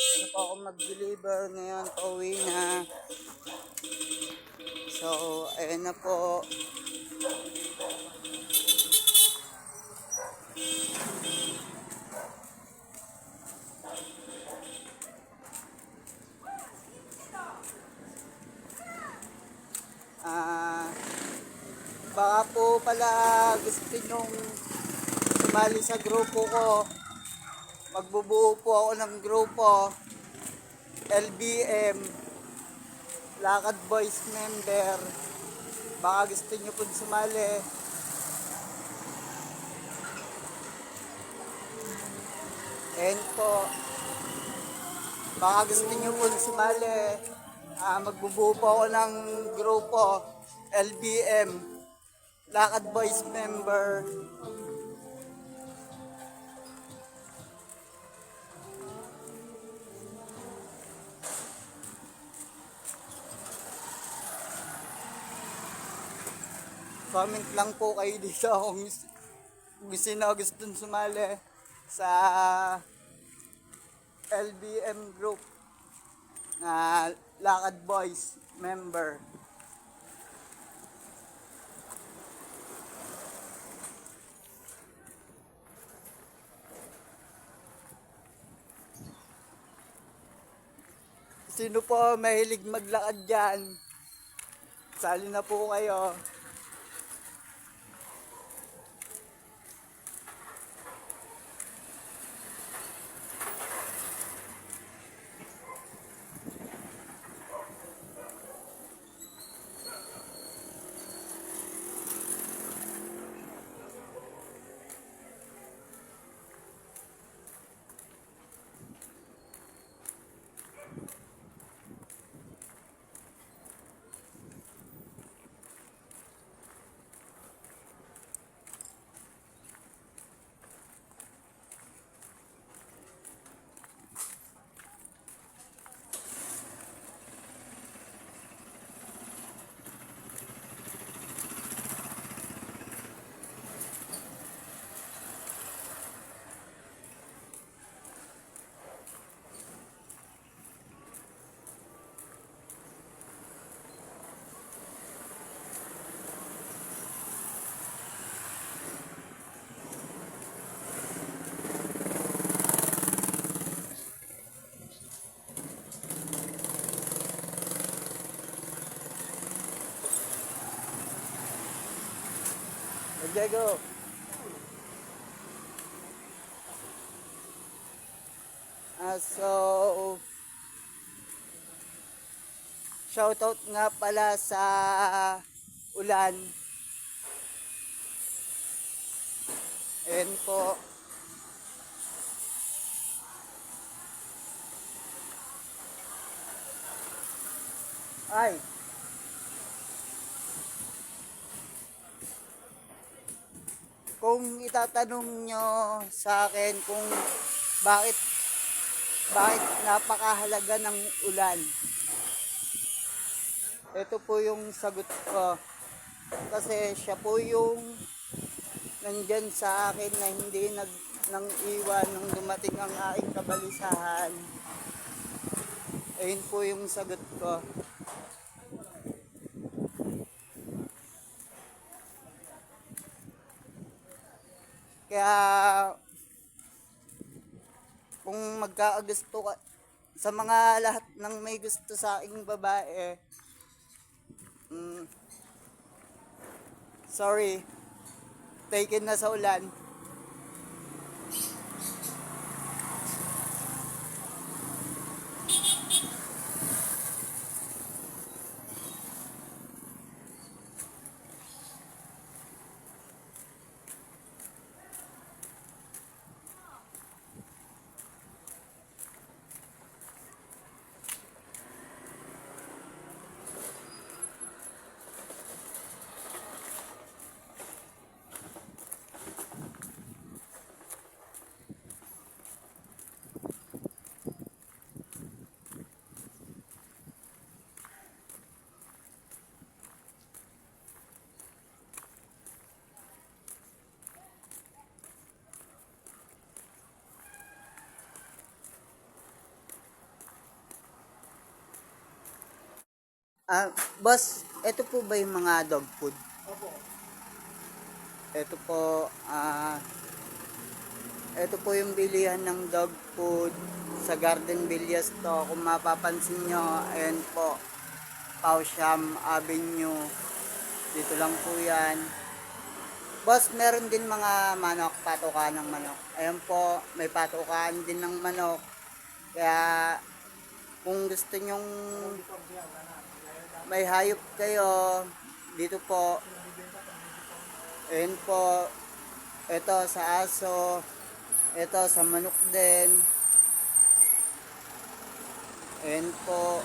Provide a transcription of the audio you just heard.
Ano po ako mag-deliver ngayon, pauwi na. So, ayan na po. Ah, baka po pala gusto nyong sumali sa grupo ko. Magbubuo po ako ng grupo. LBM, Lakad Boys member. Baka gusto nyo po sumali. Ayan po. Baka gusto nyo po sumali. Magbubuo po ako ng grupo. LBM, Lakad Boys member. Comment lang po kayo dito kung gusto sumali sa LBM group na Lakad Boys member. Sino po mahilig maglakad dyan? Sali na po kayo. Diego. So, shoutout nga pala sa ulan. Ayan po. Ay, kung itatanong nyo sa akin kung bakit napakahalaga ng ulan, ito po yung sagot ko. Kasi siya po yung nandyan sa akin na hindi nang iwan nung dumating ang aking kabalisahan. Ayun po yung sagot ko. Kaya kung magkakagusto ka sa mga lahat ng may gusto sa aking babae, sorry, taken na sa ulan. Boss, ito po ba yung mga dog food? Opo. Ito po, ito po yung bilihan ng dog food sa Garden Villas to. Kung mapapansin nyo, ayan po, Pausiam Avenue. Dito lang po yan. Boss, meron din mga manok, patukaan ng manok. Ayan po, may patukaan din ng manok. Kaya, kung gusto nyong may hayop kayo, dito po, ayan po, ito sa aso, ito sa manok din. Ayan po.